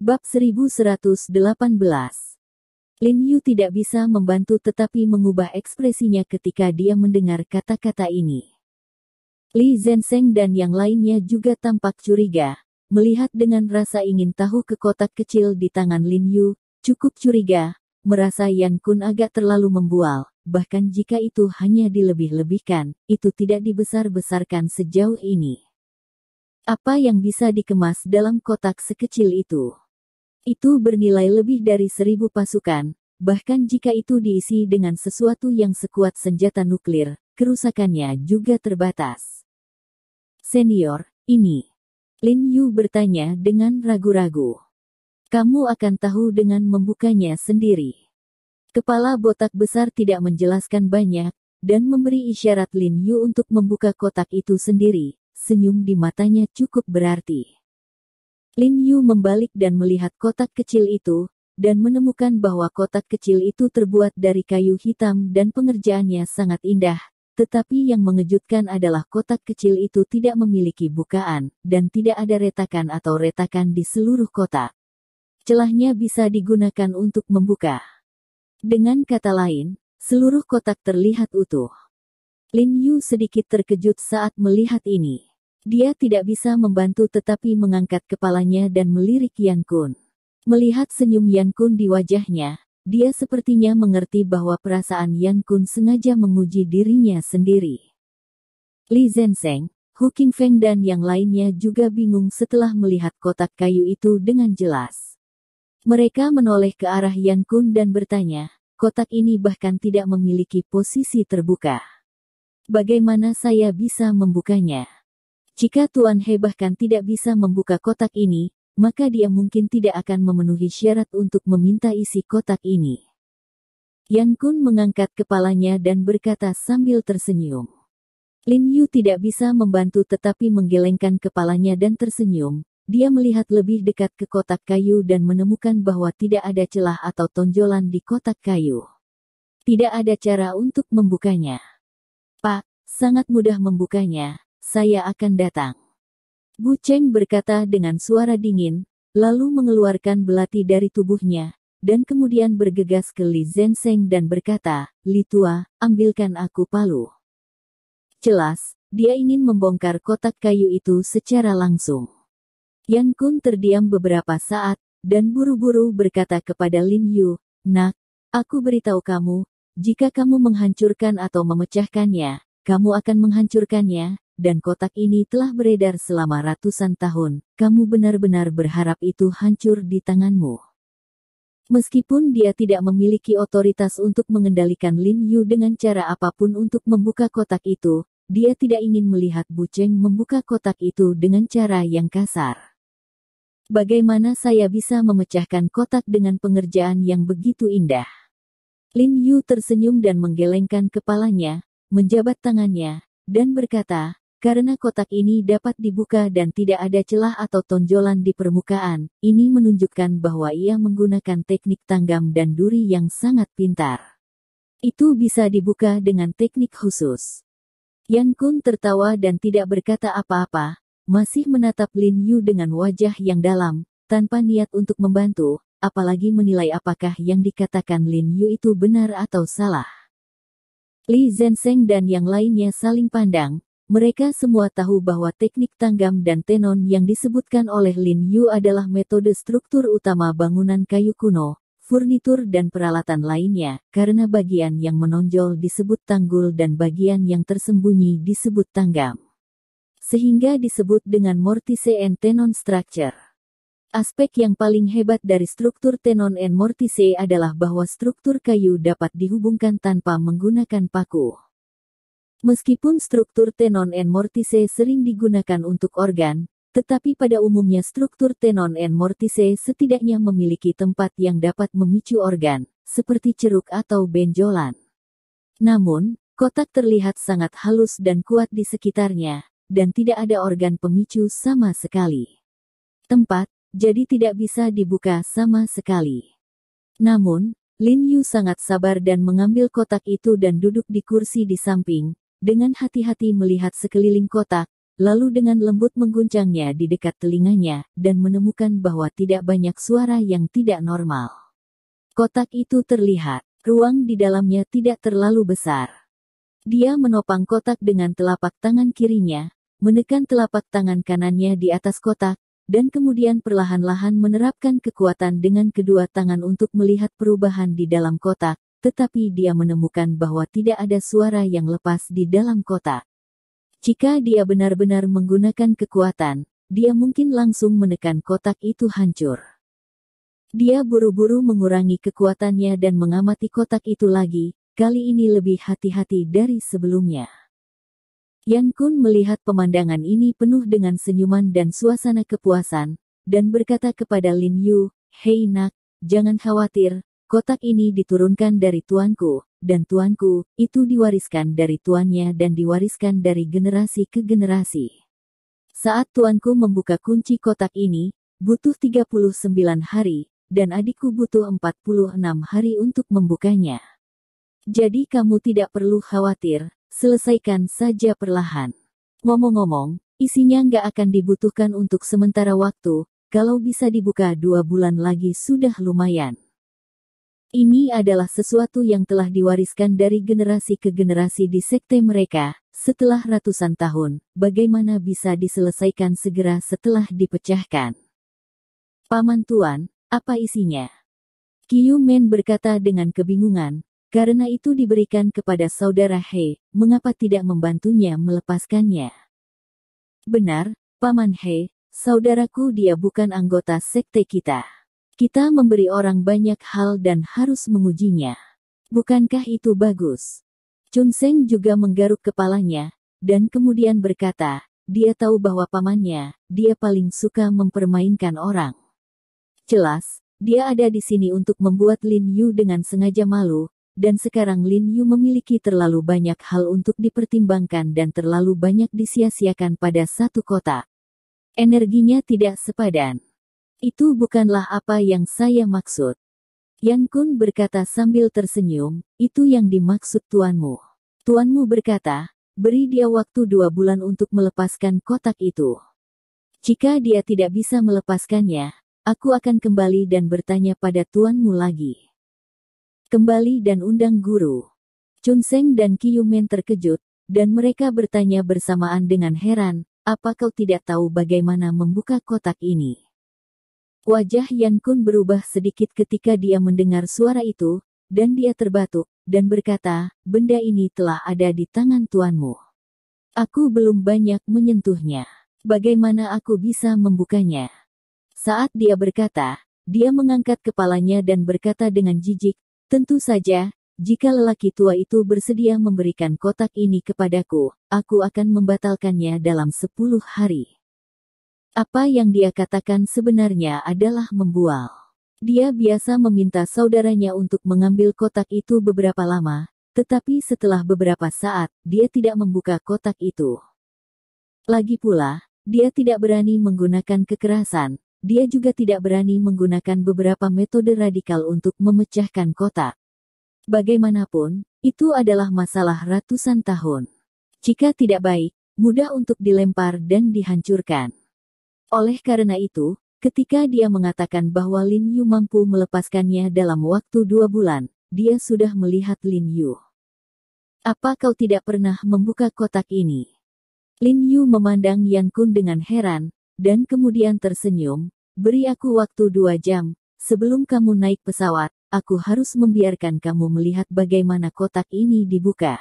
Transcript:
Bab 1118. Lin Yu tidak bisa membantu tetapi mengubah ekspresinya ketika dia mendengar kata-kata ini. Li Zhensheng dan yang lainnya juga tampak curiga, melihat dengan rasa ingin tahu ke kotak kecil di tangan Lin Yu, cukup curiga, merasa Yan Kun agak terlalu membual, bahkan jika itu hanya dilebih-lebihkan, itu tidak dibesar-besarkan sejauh ini. Apa yang bisa dikemas dalam kotak sekecil itu? Itu bernilai lebih dari 1000 pasukan, bahkan jika itu diisi dengan sesuatu yang sekuat senjata nuklir, kerusakannya juga terbatas. Senior, ini. Lin Yu bertanya dengan ragu-ragu. Kamu akan tahu dengan membukanya sendiri. Kepala botak besar tidak menjelaskan banyak, dan memberi isyarat Lin Yu untuk membuka kotak itu sendiri, senyum di matanya cukup berarti. Lin Yu membalik dan melihat kotak kecil itu, dan menemukan bahwa kotak kecil itu terbuat dari kayu hitam dan pengerjaannya sangat indah, tetapi yang mengejutkan adalah kotak kecil itu tidak memiliki bukaan, dan tidak ada retakan atau retakan di seluruh kotak. Celahnya bisa digunakan untuk membuka. Dengan kata lain, seluruh kotak terlihat utuh. Lin Yu sedikit terkejut saat melihat ini. Dia tidak bisa membantu tetapi mengangkat kepalanya dan melirik Yan Kun. Melihat senyum Yan Kun di wajahnya, dia sepertinya mengerti bahwa perasaan Yan Kun sengaja menguji dirinya sendiri. Li Zhensheng, Hu Qingfeng dan yang lainnya juga bingung setelah melihat kotak kayu itu dengan jelas. Mereka menoleh ke arah Yan Kun dan bertanya, kotak ini bahkan tidak memiliki posisi terbuka. Bagaimana saya bisa membukanya? Jika Tuan He bahkan tidak bisa membuka kotak ini, maka dia mungkin tidak akan memenuhi syarat untuk meminta isi kotak ini. Yan Kun mengangkat kepalanya dan berkata sambil tersenyum. Lin Yu tidak bisa membantu tetapi menggelengkan kepalanya dan tersenyum. Dia melihat lebih dekat ke kotak kayu dan menemukan bahwa tidak ada celah atau tonjolan di kotak kayu. Tidak ada cara untuk membukanya. Pak, sangat mudah membukanya. Saya akan datang. Bu Cheng berkata dengan suara dingin, lalu mengeluarkan belati dari tubuhnya, dan kemudian bergegas ke Li Zhensheng dan berkata, Li Tua, ambilkan aku palu. Jelas, dia ingin membongkar kotak kayu itu secara langsung. Yan Kun terdiam beberapa saat, dan buru-buru berkata kepada Lin Yu, Nak, aku beritahu kamu, jika kamu menghancurkan atau memecahkannya, kamu akan menghancurkannya, dan kotak ini telah beredar selama ratusan tahun, kamu benar-benar berharap itu hancur di tanganmu. Meskipun dia tidak memiliki otoritas untuk mengendalikan Lin Yu dengan cara apapun untuk membuka kotak itu, dia tidak ingin melihat Bu Cheng membuka kotak itu dengan cara yang kasar. Bagaimana saya bisa memecahkan kotak dengan pengerjaan yang begitu indah? Lin Yu tersenyum dan menggelengkan kepalanya, menjabat tangannya, dan berkata, karena kotak ini dapat dibuka dan tidak ada celah atau tonjolan di permukaan, ini menunjukkan bahwa ia menggunakan teknik tanggam dan duri yang sangat pintar. Itu bisa dibuka dengan teknik khusus. Yan Kun tertawa dan tidak berkata apa-apa, masih menatap Lin Yu dengan wajah yang dalam, tanpa niat untuk membantu, apalagi menilai apakah yang dikatakan Lin Yu itu benar atau salah. Li Zhensheng dan yang lainnya saling pandang. Mereka semua tahu bahwa teknik tanggam dan tenon yang disebutkan oleh Lin Yu adalah metode struktur utama bangunan kayu kuno, furnitur dan peralatan lainnya, karena bagian yang menonjol disebut tanggul dan bagian yang tersembunyi disebut tanggam. Sehingga disebut dengan mortise and tenon structure. Aspek yang paling hebat dari struktur tenon and mortise adalah bahwa struktur kayu dapat dihubungkan tanpa menggunakan paku. Meskipun struktur tenon and mortise sering digunakan untuk organ, tetapi pada umumnya struktur tenon and mortise setidaknya memiliki tempat yang dapat memicu organ, seperti ceruk atau benjolan. Namun, kotak terlihat sangat halus dan kuat di sekitarnya, dan tidak ada organ pemicu sama sekali. Tempat, jadi tidak bisa dibuka sama sekali. Namun, Lin Yu sangat sabar dan mengambil kotak itu dan duduk di kursi di samping, dengan hati-hati melihat sekeliling kotak, lalu dengan lembut mengguncangnya di dekat telinganya, dan menemukan bahwa tidak banyak suara yang tidak normal. Kotak itu terlihat, ruang di dalamnya tidak terlalu besar. Dia menopang kotak dengan telapak tangan kirinya, menekan telapak tangan kanannya di atas kotak, dan kemudian perlahan-lahan menerapkan kekuatan dengan kedua tangan untuk melihat perubahan di dalam kotak, tetapi dia menemukan bahwa tidak ada suara yang lepas di dalam kotak. Jika dia benar-benar menggunakan kekuatan, dia mungkin langsung menekan kotak itu hancur. Dia buru-buru mengurangi kekuatannya dan mengamati kotak itu lagi, kali ini lebih hati-hati dari sebelumnya. Yan Kun melihat pemandangan ini penuh dengan senyuman dan suasana kepuasan, dan berkata kepada Lin Yu, "Hei nak, jangan khawatir, kotak ini diturunkan dari tuanku, dan tuanku, itu diwariskan dari tuannya dan diwariskan dari generasi ke generasi. Saat tuanku membuka kunci kotak ini, butuh 39 hari, dan adikku butuh 46 hari untuk membukanya. Jadi kamu tidak perlu khawatir, selesaikan saja perlahan. Ngomong-ngomong, isinya nggak akan dibutuhkan untuk sementara waktu, kalau bisa dibuka 2 bulan lagi sudah lumayan. Ini adalah sesuatu yang telah diwariskan dari generasi ke generasi di sekte mereka, setelah ratusan tahun, bagaimana bisa diselesaikan segera setelah dipecahkan? Paman Tuan, apa isinya? Qiu Men berkata dengan kebingungan, karena itu diberikan kepada saudara He, mengapa tidak membantunya melepaskannya? Benar, Paman He, saudaraku dia bukan anggota sekte kita. Kita memberi orang banyak hal dan harus mengujinya. Bukankah itu bagus? Chun Seng juga menggaruk kepalanya, dan kemudian berkata, dia tahu bahwa pamannya, dia paling suka mempermainkan orang. Jelas, dia ada di sini untuk membuat Lin Yu dengan sengaja malu, dan sekarang Lin Yu memiliki terlalu banyak hal untuk dipertimbangkan dan terlalu banyak disia-siakan pada satu kotak. Energinya tidak sepadan. Itu bukanlah apa yang saya maksud. Yan Kun berkata sambil tersenyum, itu yang dimaksud tuanmu. Tuanmu berkata, beri dia waktu 2 bulan untuk melepaskan kotak itu. Jika dia tidak bisa melepaskannya, aku akan kembali dan bertanya pada tuanmu lagi. Kembali dan undang guru. Chun Seng dan Qiu Men terkejut, dan mereka bertanya bersamaan dengan heran, apa kau tidak tahu bagaimana membuka kotak ini? Wajah Yan Kun berubah sedikit ketika dia mendengar suara itu, dan dia terbatuk, dan berkata, benda ini telah ada di tangan tuanmu. Aku belum banyak menyentuhnya. Bagaimana aku bisa membukanya? Saat dia berkata, dia mengangkat kepalanya dan berkata dengan jijik, tentu saja, jika lelaki tua itu bersedia memberikan kotak ini kepadaku, aku akan membatalkannya dalam 10 hari. Apa yang dia katakan sebenarnya adalah membual. Dia biasa meminta saudaranya untuk mengambil kotak itu beberapa lama, tetapi setelah beberapa saat, dia tidak membuka kotak itu. Lagi pula, dia tidak berani menggunakan kekerasan. Dia juga tidak berani menggunakan beberapa metode radikal untuk memecahkan kotak. Bagaimanapun, itu adalah masalah ratusan tahun. Jika tidak baik, mudah untuk dilempar dan dihancurkan. Oleh karena itu, ketika dia mengatakan bahwa Lin Yu mampu melepaskannya dalam waktu 2 bulan, dia sudah melihat Lin Yu. Apa kau tidak pernah membuka kotak ini? Lin Yu memandang Yan Kun dengan heran, dan kemudian tersenyum, beri aku waktu 2 jam, sebelum kamu naik pesawat, aku harus membiarkan kamu melihat bagaimana kotak ini dibuka.